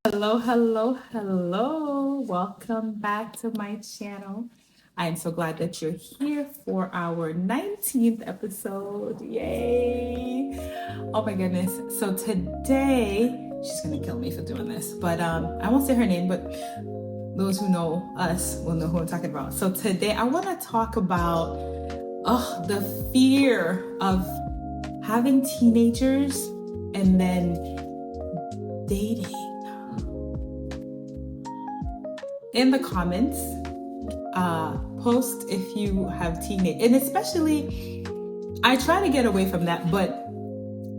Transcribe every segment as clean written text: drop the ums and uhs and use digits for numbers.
Hello, hello, hello. Welcome back to my channel. I am so glad that you're here for our 19th episode. Yay! Oh my goodness. So today, she's gonna kill me for doing this, but I won't say her name, but those who know us will know who I'm talking about. So today I want to talk about the fear of having teenagers and then dating. In the comments, post if you have teenage, and especially I try to get away from that, but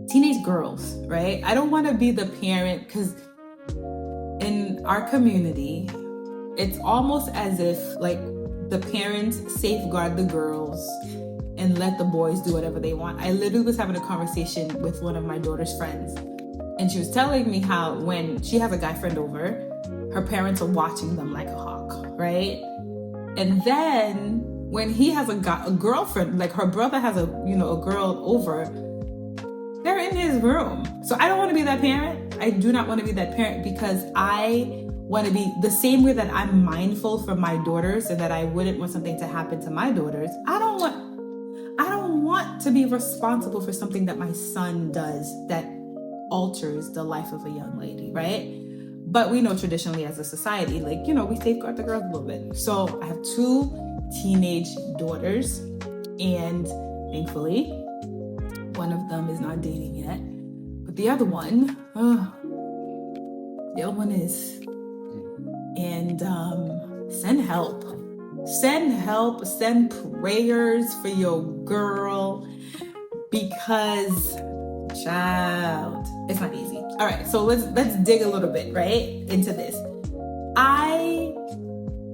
teenage girls, right? I don't want to be the parent, because in our community it's almost as if like the parents safeguard the girls and let the boys do whatever they want. I literally was having a conversation with one of my daughter's friends, and she was telling me how when she has a guy friend over, her parents are watching them like a hawk, right? And then when he has a girlfriend, like her brother has a girl over, they're in his room. So I don't want to be that parent. I do not want to be that parent, because I want to be the same way that I'm mindful for my daughters and that I wouldn't want something to happen to my daughters. I don't want to be responsible for something that my son does that alters the life of a young lady, right? But we know traditionally as a society, like, we safeguard the girls a little bit. So I have 2 teenage daughters, and thankfully, one of them is not dating yet. But the other one is. And send help. Send prayers for your girl, because child, it's not easy. All right, so let's dig a little bit right into this.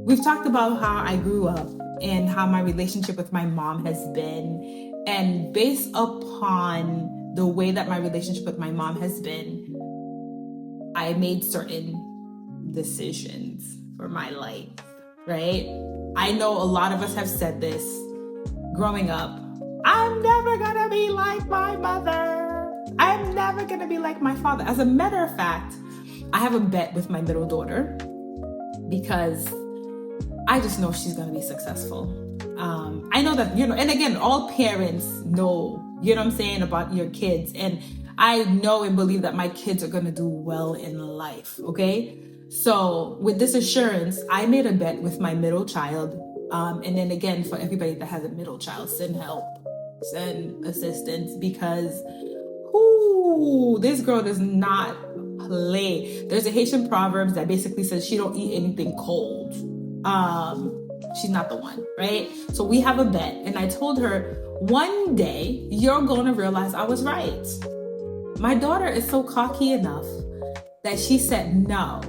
We've talked about how I grew up and how my relationship with my mom has been, and based upon the way that my relationship with my mom has been, I made certain decisions for my life, right? I know a lot of us have said this growing up. I'm never gonna be like my mother. I'm never gonna be like my father. As a matter of fact, I have a bet with my middle daughter, because I just know she's gonna be successful. I know that, and again, all parents know, what I'm saying, about your kids. And I know and believe that my kids are gonna do well in life, okay? So with this assurance, I made a bet with my middle child. And then again, for everybody that has a middle child, send help, send assistance, because this girl does not play. There's a Haitian proverb that basically says she don't eat anything cold. She's not the one, right? So we have a bet, and I told her, one day you're going to realize I was right. My daughter is so cocky enough that she said, no,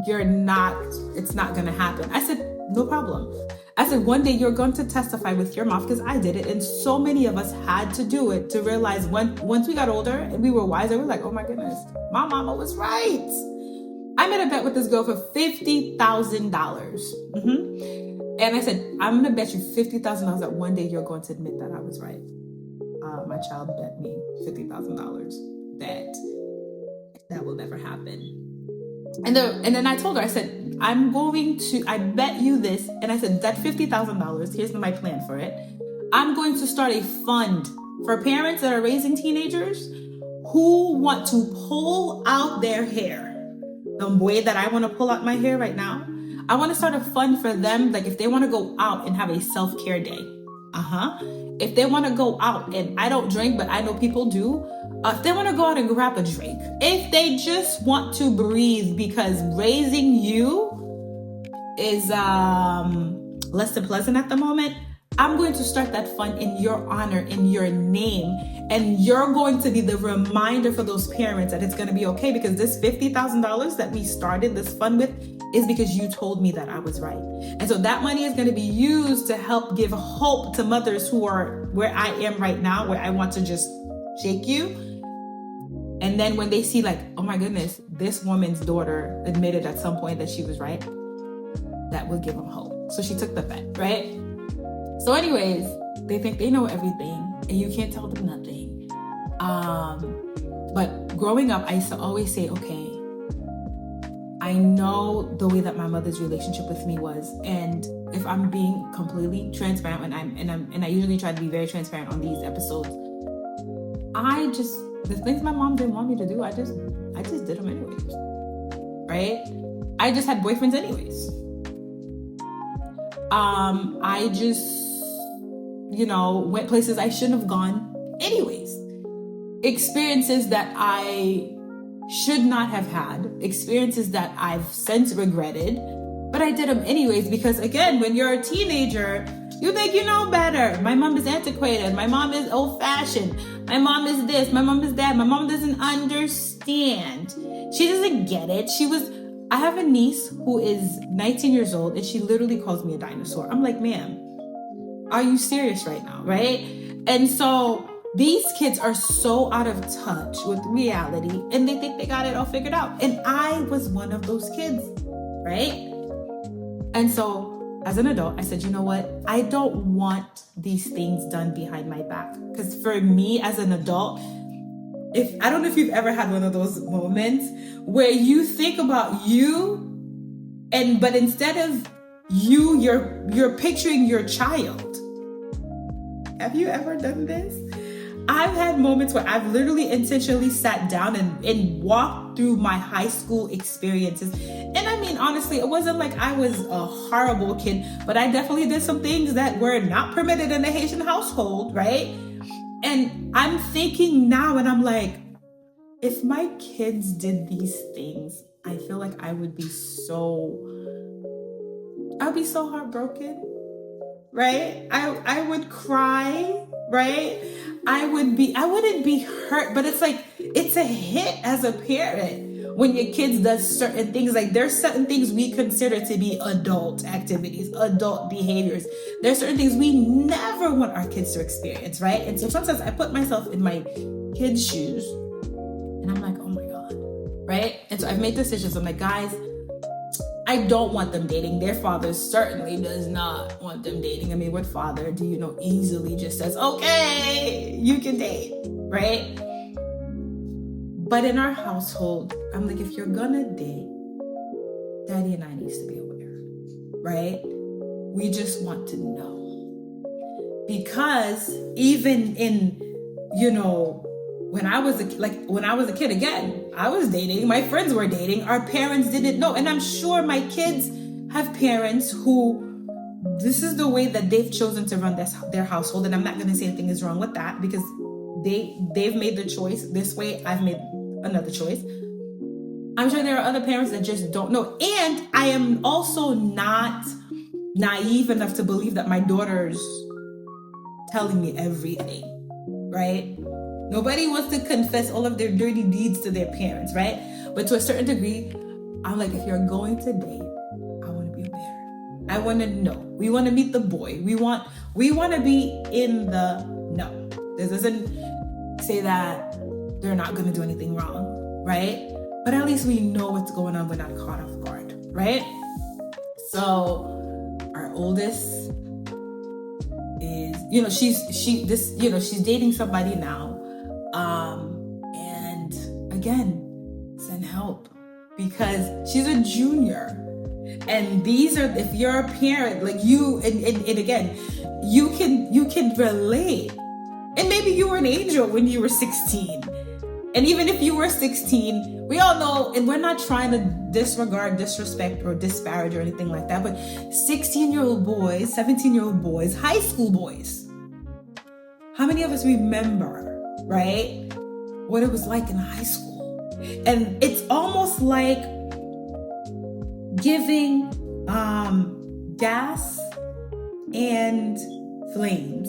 you're not, it's not going to happen. I said, no problem. I said, one day you're going to testify with your mouth, because I did it. And so many of us had to do it to realize once we got older and we were wiser, we were like, oh my goodness, my mama was right. I made a bet with this girl for $50,000. And I said, I'm going to bet you $50,000 that one day you're going to admit that I was right. My child bet me $50,000 that will never happen. And then I told her, I said, I bet you this. And I said, that $50,000, here's my plan for it. I'm going to start a fund for parents that are raising teenagers who want to pull out their hair the way that I want to pull out my hair right now. I want to start a fund for them, like if they want to go out and have a self-care day. If they want to go out, and I don't drink, but I know people do. If they want to go out and grab a drink, if they just want to breathe, because raising you is less than pleasant at the moment, I'm going to start that fund in your honor, in your name, and you're going to be the reminder for those parents that it's going to be okay, because this $50,000 that we started this fund with is because you told me that I was right. And so that money is going to be used to help give hope to mothers who are where I am right now, where I want to just shake you. And then when they see like, oh my goodness, this woman's daughter admitted at some point that she was right, that will give them hope. So she took the bet, right? So anyways, they think they know everything and you can't tell them nothing. But growing up, I used to always say, okay, I know the way that my mother's relationship with me was, and if I'm being completely transparent, and I usually try to be very transparent on these episodes, the things my mom didn't want me to do, I just did them anyways, right? I just had boyfriends anyways. I just, went places I shouldn't have gone anyways. Experiences that I should not have had, experiences that I've since regretted, but I did them anyways because, again, when you're a teenager, you think you know better. My mom is antiquated. My mom is old-fashioned. My mom is this. My mom is that. My mom doesn't understand. She doesn't get it. I have a niece who is 19 years old, and she literally calls me a dinosaur. I'm like, ma'am, are you serious right now, right? And so these kids are so out of touch with reality, and they think they got it all figured out. And I was one of those kids, right? And so as an adult, I said, you know what? I don't want these things done behind my back. Because for me as an adult, I don't know if you've ever had one of those moments where you think about you, but instead of you, you're picturing your child. Have you ever done this? I've had moments where I've literally intentionally sat down and walked through my high school experiences. And I mean, honestly, it wasn't like I was a horrible kid, but I definitely did some things that were not permitted in a Haitian household, right? And I'm thinking now, and I'm like, if my kids did these things, I feel like I'd be so heartbroken, right? I would cry, right? I wouldn't be hurt, but it's like, it's a hit as a parent when your kids does certain things. Like, there's certain things we consider to be adult activities, adult behaviors. There's certain things we never want our kids to experience, right? And so sometimes I put myself in my kids' shoes and I'm like, oh my God, right? And so I've made decisions. I'm like, guys, I don't want them dating. Their father certainly does not want them dating. I mean, what father do you know easily just says, okay, you can date, right? But in our household, I'm like, if you're gonna date, Daddy and I needs to be aware, right? We just want to know. Because even in, when I was a kid, again, I was dating, my friends were dating, our parents didn't know. And I'm sure my kids have parents who, this is the way that they've chosen to run their household. And I'm not going to say anything is wrong with that because they've made the choice this way. I've made another choice. I'm sure there are other parents that just don't know. And I am also not naive enough to believe that my daughter's telling me everything, right? Nobody wants to confess all of their dirty deeds to their parents, right? But to a certain degree, I'm like, if you're going to date, I want to be aware. I want to know. We want to meet the boy. We want to be in the know. This doesn't say that they're not going to do anything wrong, right? But at least we know what's going on. We're not caught off guard, right? So our oldest is, she's dating somebody now. And again, send help because she's a junior. And if you're a parent, like you, and again, you can relate. And maybe you were an angel when you were 16. And even if you were 16, we all know, and we're not trying to disregard, disrespect, or disparage or anything like that, but 16-year-old boys, 17-year-old boys, high school boys, how many of us remember, right, what it was like in high school? And it's almost like giving gas and flames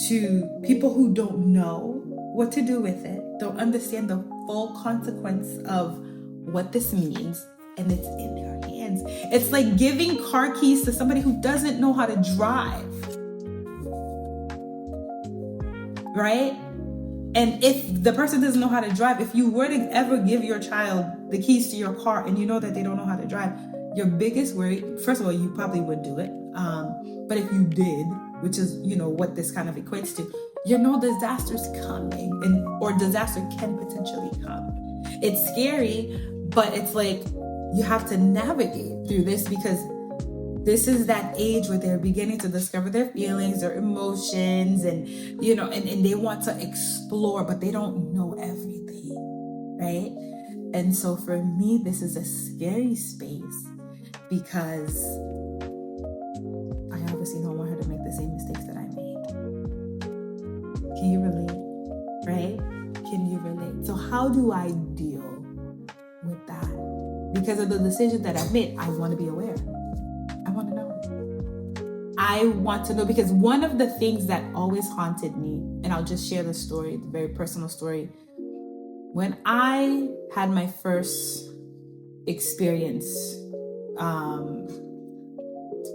to people who don't know what to do with it, don't understand the full consequence of what this means, and it's in their hands. It's like giving car keys to somebody who doesn't know how to drive, right? And if the person doesn't know how to drive, if you were to ever give your child the keys to your car and you know that they don't know how to drive, your biggest worry, first of all, you probably would do it. But if you did, which is, what this kind of equates to, disaster's coming, or disaster can potentially come. It's scary, But it's like, you have to navigate through this, because this is that age where they're beginning to discover their feelings, their emotions, and, you know, and they want to explore, but they don't know everything, right? And so for me, this is a scary space, because I obviously don't want her to make the same mistakes that I made. Can you relate? Right? Can you relate? So how do I deal with that? Because of the decision that I've made, I want to be aware. I want to know. I want to know, because one of the things that always haunted me, and I'll just share the story, the very personal story. When I had my first experience,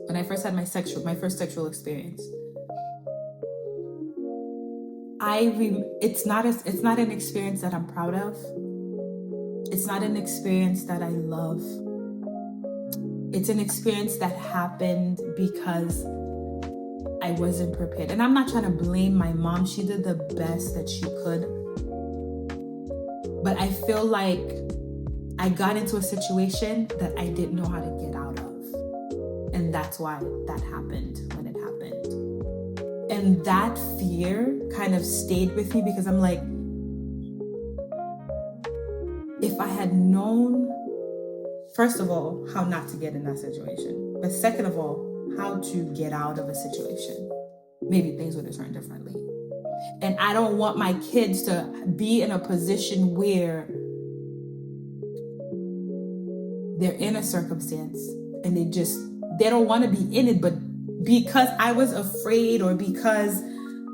when I first had my first sexual experience, it's not an experience that I'm proud of. It's not an experience that I love. It's an experience that happened because I wasn't prepared. And I'm not trying to blame my mom. She did the best that she could. But I feel like I got into a situation that I didn't know how to get out of. And that's why that happened when it happened. And that fear kind of stayed with me, because I'm like, if I had known, first of all, how not to get in that situation, but second of all, how to get out of a situation, maybe things would have turned differently. And I don't want my kids to be in a position where they're in a circumstance and they don't want to be in it, but because I was afraid, or because,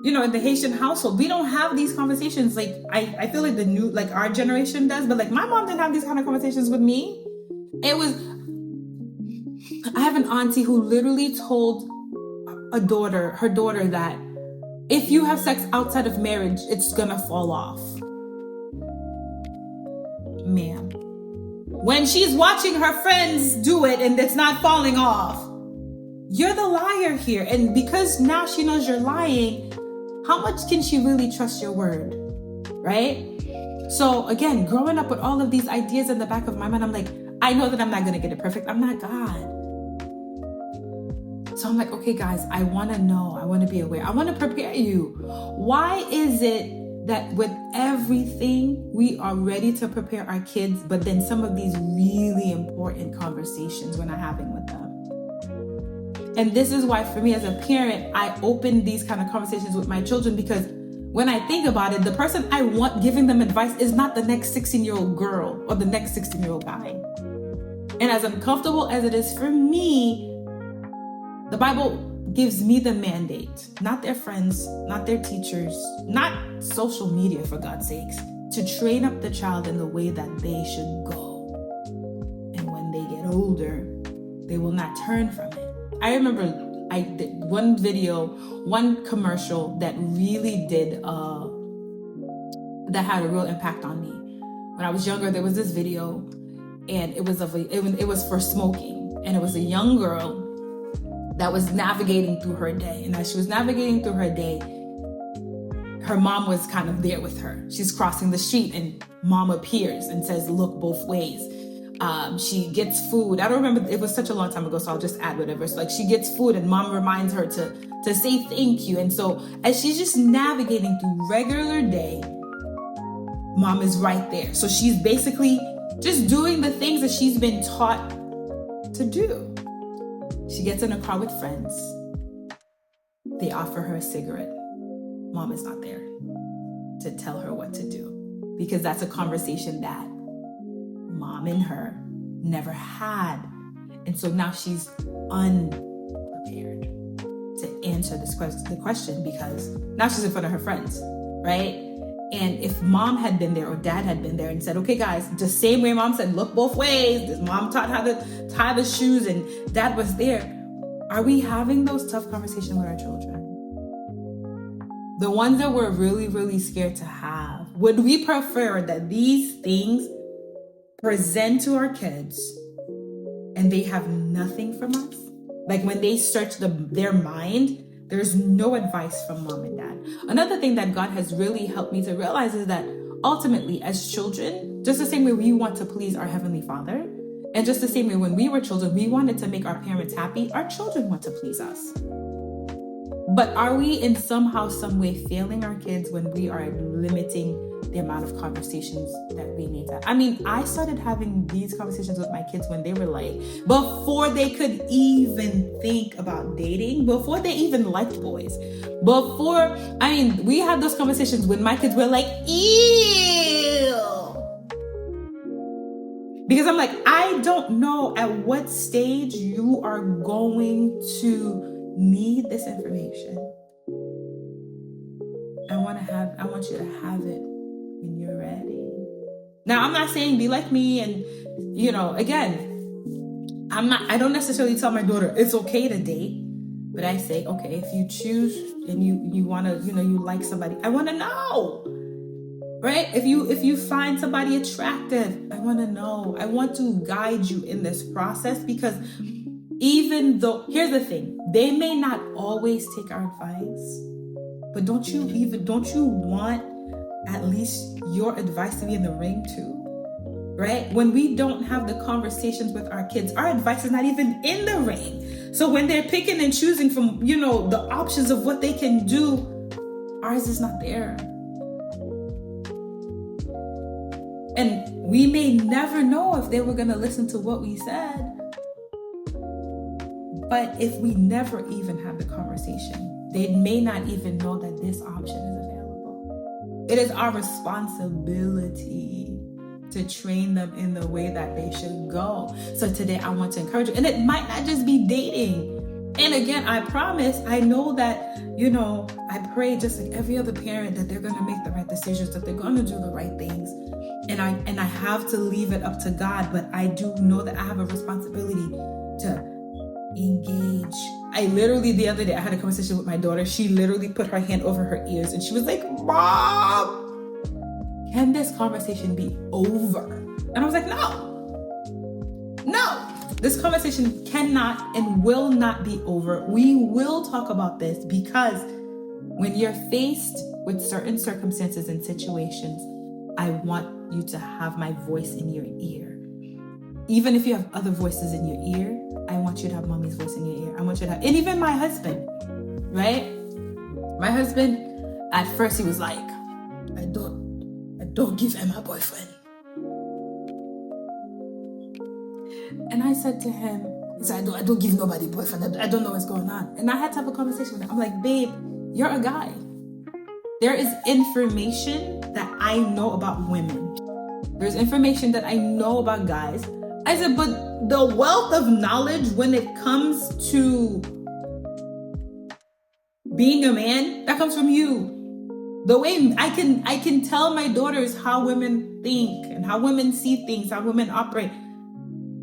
you know, in the Haitian household, we don't have these conversations. Like, I feel like our generation does, but like my mom didn't have these kind of conversations with me. I have an auntie who literally told her daughter that if you have sex outside of marriage, it's gonna fall off. Ma'am. When she's watching her friends do it and it's not falling off, you're the liar here. And because now she knows you're lying, how much can she really trust your word? Right? So again, growing up with all of these ideas in the back of my mind, I'm like, I know that I'm not gonna get it perfect. I'm not God. So I'm like, okay, guys, I want to know. I want to be aware. I want to prepare you. Why is it that with everything, we are ready to prepare our kids, but then some of these really important conversations we're not having with them? And this is why, for me as a parent, I open these kind of conversations with my children, because when I think about it, the person I want giving them advice is not the next 16-year-old girl or the next 16-year-old guy. And as uncomfortable as it is for me, the Bible gives me the mandate, not their friends, not their teachers, not social media, for God's sakes, to train up the child in the way that they should go. And when they get older, they will not turn from it. I remember I did one commercial that really that had a real impact on me. When I was younger, there was this video, and it was for smoking, and it was a young girl that was navigating through her day. And as she was navigating through her day, her mom was kind of there with her. She's crossing the street and mom appears and says, look both ways. She gets food. I don't remember, it was such a long time ago, so I'll just add whatever. So like, she gets food and mom reminds her to say thank you. And so as she's just navigating through regular day, mom is right there. So she's basically just doing the things that she's been taught to do. She gets in a car with friends. They offer her a cigarette. Mom is not there to tell her what to do, because that's a conversation that mom and her never had. And so now she's unprepared to answer the question, because now she's in front of her friends, right? And if mom had been there or dad had been there and said, okay, guys, the same way mom said, look both ways, this mom taught how to tie the shoes and dad was there. Are we having those tough conversations with our children? The ones that we're really, really scared to have. Would we prefer that these things present to our kids and they have nothing from us? Like when they search their mind, there's no advice from mom and dad. Another thing that God has really helped me to realize is that ultimately, as children, just the same way we want to please our Heavenly Father, and just the same way when we were children, we wanted to make our parents happy, our children want to please us. But are we in somehow, some way failing our kids when we are limiting the amount of conversations that we need to have? I mean, I started having these conversations with my kids when they were like, before they could even think about dating, before they even liked boys, we had those conversations when my kids were like, ew. Because I'm like, I don't know at what stage you are going to need this information. I want you to have it when you're ready. Now, I'm not saying be like me, and again, I don't necessarily tell my daughter it's okay to date, but I say, okay, if you choose and you want to, you like somebody, I want to know. Right? If you find somebody attractive, I want to know. I want to guide you in this process, because even though, here's the thing, they may not always take our advice, but don't you want at least your advice to be in the ring too? Right? When we don't have the conversations with our kids, our advice is not even in the ring. So when they're picking and choosing from, the options of what they can do, ours is not there. And we may never know if they were going to listen to what we said. But if we never even have the conversation, they may not even know that this option is available. It is our responsibility to train them in the way that they should go. So today I want to encourage you. And it might not just be dating. And again, I promise, I know that, I pray just like every other parent that they're going to make the right decisions, that they're going to do the right things. And I have to leave it up to God, but I do know that I have a responsibility to engage. I literally, the other day, I had a conversation with my daughter. She literally put her hand over her ears and she was like, Mom, can this conversation be over? And I was like, no, this conversation cannot and will not be over. We will talk about this, because when you're faced with certain circumstances and situations, I want you to have my voice in your ear. Even if you have other voices in your ear, I want you to have mommy's voice in your ear. I want you to have, and even my husband, right? My husband, at first he was like, I don't give him a boyfriend. And I said to him, he said, I don't give nobody a boyfriend. I don't know what's going on. And I had to have a conversation with him. I'm like, babe, you're a guy. There is information that I know about women. There's information that I know about guys. I said, but the wealth of knowledge when it comes to being a man, that comes from you. The way I can tell my daughters how women think and how women see things, how women operate.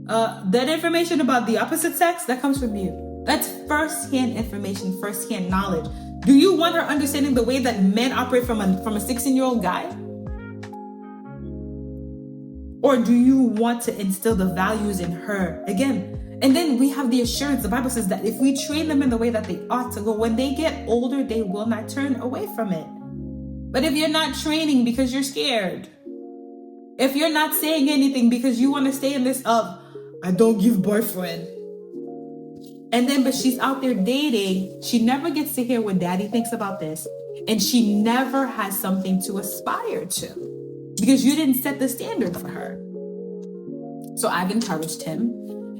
That information about the opposite sex, that comes from you. That's first-hand information, first-hand knowledge. Do you want her understanding the way that men operate from a 16-year-old guy? Or do you want to instill the values in her? Again, and then we have the assurance. The Bible says that if we train them in the way that they ought to go, when they get older, they will not turn away from it. But if you're not training because you're scared, if you're not saying anything because you want to stay in this I don't give boyfriend, and then but she's out there dating, she never gets to hear what daddy thinks about this, and she never has something to aspire to because you didn't set the standard for her. So I've encouraged him,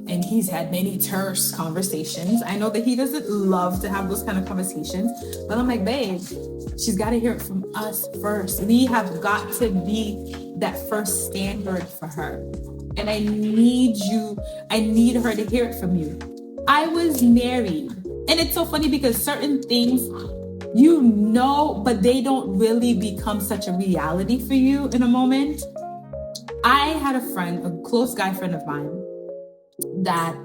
and he's had many terse conversations. I know that he doesn't love to have those kind of conversations, but I'm like, babe, she's got to hear it from us first. We have got to be that first standard for her. And I need her to hear it from you. I was married. And it's so funny because certain things but they don't really become such a reality for you in a moment. I had a friend, a close guy friend of mine, that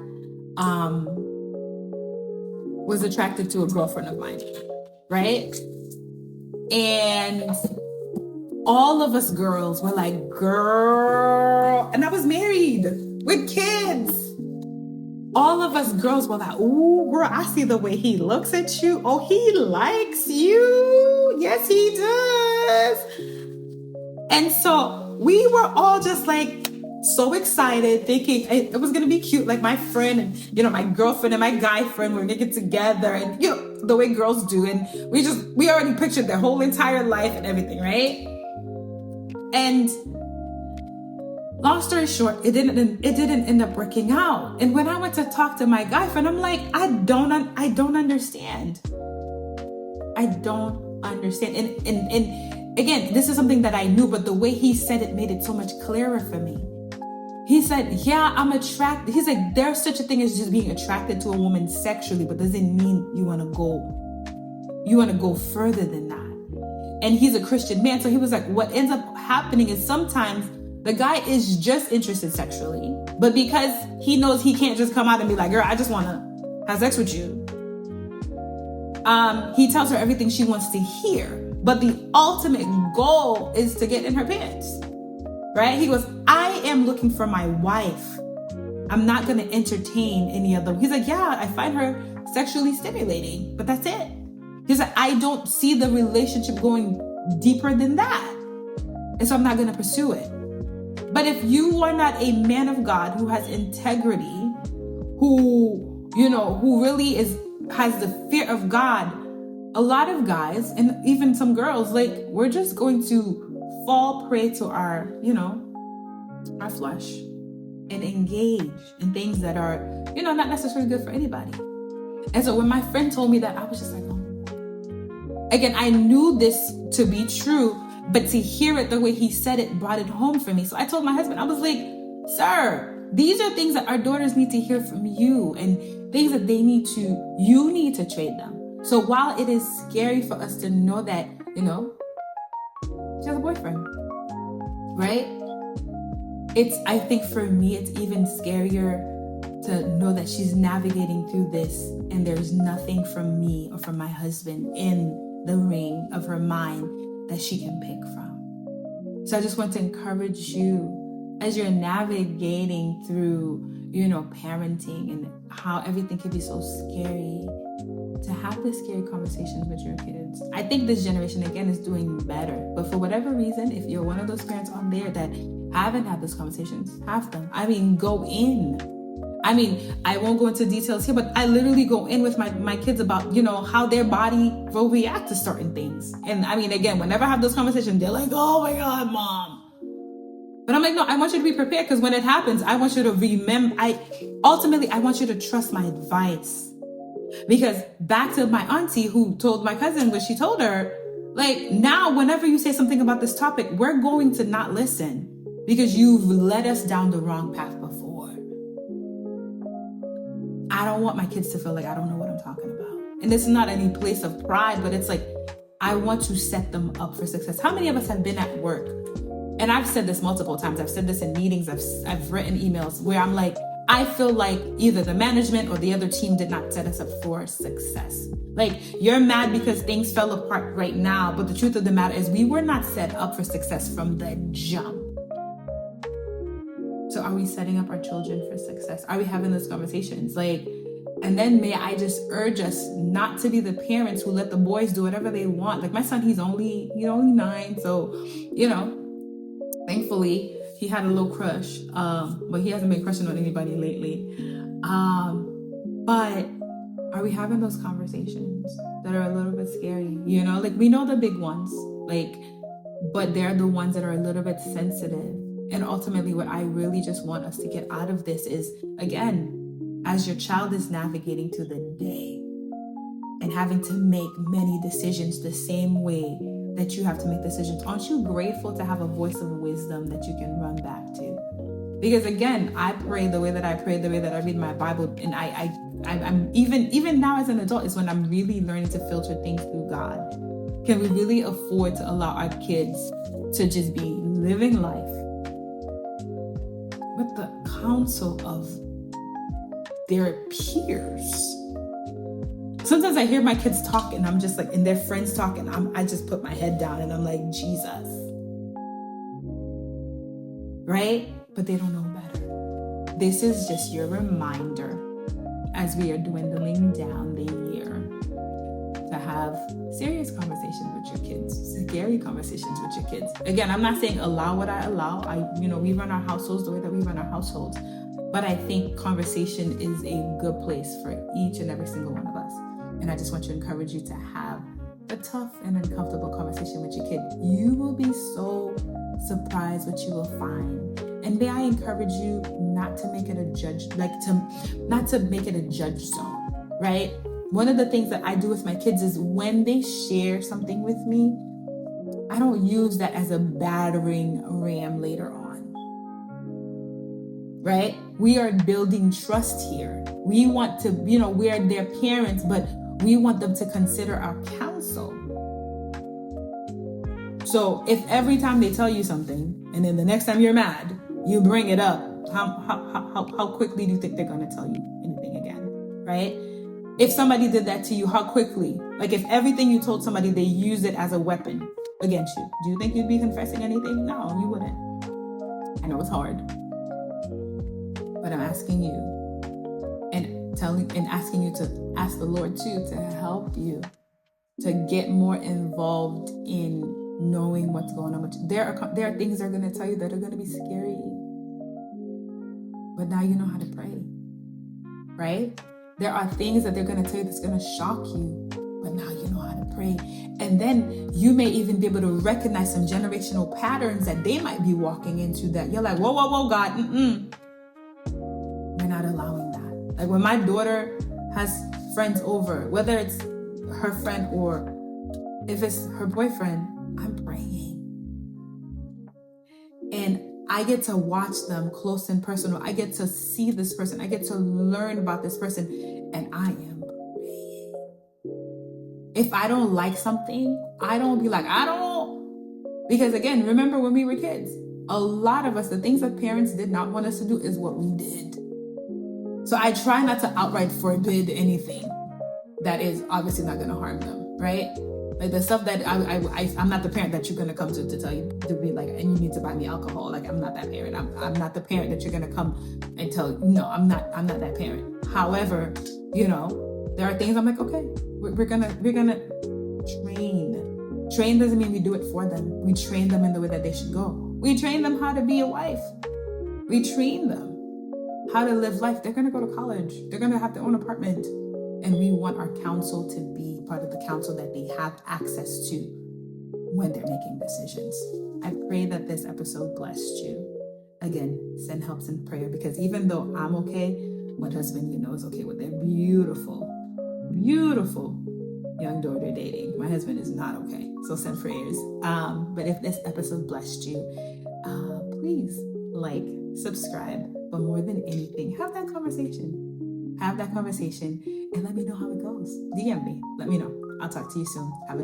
was attracted to a girlfriend of mine, right? And all of us girls were like, girl, and I was married with kids. All of us girls were like, ooh, girl, I see the way he looks at you. Oh, he likes you. Yes, he does. And so we were all just like so excited, thinking it was gonna be cute. Like my friend and my girlfriend and my guy friend were gonna get together, and the way girls do. And we already pictured their whole entire life and everything, right? And long story short, it didn't end up working out. And when I went to talk to my guy friend, I'm like, I don't understand. I don't understand. And again, this is something that I knew, but the way he said it made it so much clearer for me. He said, yeah, I'm attracted. He's like, there's such a thing as just being attracted to a woman sexually, but doesn't mean you want to go further than that. And he's a Christian man. So he was like, what ends up happening is sometimes the guy is just interested sexually, but because he knows he can't just come out and be like, girl, I just want to have sex with you. He tells her everything she wants to hear, but the ultimate goal is to get in her pants, right? He goes, I am looking for my wife. I'm not going to entertain any other. He's like, yeah, I find her sexually stimulating, but that's it. He's like, I don't see the relationship going deeper than that. And so I'm not going to pursue it. But if you are not a man of God who has integrity, who really has the fear of God, a lot of guys and even some girls, like, we're just going to fall prey to our flesh and engage in things that are, not necessarily good for anybody. And so when my friend told me that, I was just like, oh. Again, I knew this to be true, but to hear it the way he said it brought it home for me. So I told my husband, I was like, sir, these are things that our daughters need to hear from you, and things that you need to trade them. So while it is scary for us to know that, she has a boyfriend, right? I think for me, it's even scarier to know that she's navigating through this and there's nothing from me or from my husband in the ring of her mind that she can pick from. So I just want to encourage you as you're navigating through, parenting and how everything can be so scary, to have the scary conversations with your kids. I think this generation, again, is doing better. But for whatever reason, if you're one of those parents on there that haven't had those conversations, have them. Go in. I won't go into details here, but I literally go in with my kids about, how their body will react to certain things. And again, whenever I have those conversations, they're like, oh my God, Mom. But I'm like, no, I want you to be prepared, because when it happens, I want you to remember. Ultimately, I want you to trust my advice. Because back to my auntie who told my cousin what she told her, like, now whenever you say something about this topic, we're going to not listen because you've led us down the wrong path before. I don't want my kids to feel like I don't know what I'm talking about. And this is not any place of pride, but it's like, I want to set them up for success. How many of us have been at work? And I've said this multiple times. I've said this in meetings. I've written emails where I'm like, I feel like either the management or the other team did not set us up for success. Like, you're mad because things fell apart right now, but the truth of the matter is we were not set up for success from the jump. So are we setting up our children for success? Are we having those conversations? And then may I just urge us not to be the parents who let the boys do whatever they want. Like my son, he's only 9. So, thankfully he had a little crush, but he hasn't been crushing on anybody lately. But are we having those conversations that are a little bit scary? We know the big ones, but they're the ones that are a little bit sensitive. And ultimately, what I really just want us to get out of this is, again, as your child is navigating through the day and having to make many decisions the same way that you have to make decisions, aren't you grateful to have a voice of wisdom that you can run back to? Because again, I pray the way that I pray, the way that I read my Bible, and I'm even now as an adult is when I'm really learning to filter things through God. Can we really afford to allow our kids to just be living life with the counsel of their peers? Sometimes I hear my kids talk and I'm just like, and their friends talk, and I just put my head down and I'm like, Jesus. Right? But they don't know better. This is just your reminder as we are dwindling down the year. to have serious conversations with your kids, scary conversations with your kids. Again, I'm not saying allow what I allow. We run our households the way that we run our households. But I think conversation is a good place for each and every single one of us. And I just want to encourage you to have a tough and uncomfortable conversation with your kid. You will be so surprised what you will find. And may I encourage you not to make it a judge, not to make it a judge zone, right? One of the things that I do with my kids is when they share something with me, I don't use that as a battering ram later on, right? We are building trust here. We want to, we are their parents, but we want them to consider our counsel. So if every time they tell you something, and then the next time you're mad, you bring it up, how quickly do you think they're going to tell you anything again, right? If somebody did that to you, how quickly? Like if everything you told somebody, they use it as a weapon against you, do you think you'd be confessing anything? No, you wouldn't. I know it's hard, but I'm asking you and asking you to ask the Lord too to help you to get more involved in knowing what's going on with you. There are things they're going to tell you that are going to be scary, but now you know how to pray, right? There are things that they're going to tell you that's going to shock you, but now you know how to pray. And then you may even be able to recognize some generational patterns that they might be walking into that you're like, whoa, God, we're not allowing that. Like when my daughter has friends over, whether it's her friend or if it's her boyfriend, I'm praying. And I get to watch them close and personal. I get to see this person. I get to learn about this person. And I am praying. If I don't like something, I don't be like, because again, remember when we were kids, a lot of us, the things that parents did not want us to do is what we did. So I try not to outright forbid anything that is obviously not going to harm them, right? Like the stuff that I'm not the parent that you're going to come to tell you to be like, and you need to buy me alcohol. Like I'm not that parent. I'm not the parent that you're going to come and tell you. No, I'm not that parent. However, there are things I'm like, okay, we're gonna train. Train doesn't mean we do it for them. We train them in the way that they should go. We train them how to be a wife. We train them how to live life. They're going to go to college. They're going to have their own apartment. And we want our counsel to be part of the counsel that they have access to when they're making decisions. I pray that this episode blessed you. Again, send helps in prayer, because even though I'm okay, my husband, is okay with their beautiful, beautiful young daughter dating. My husband is not okay. So send prayers. But if this episode blessed you, please subscribe, but more than anything, have that conversation. Have that conversation and let me know how it goes. DM me. Let me know. I'll talk to you soon. Have a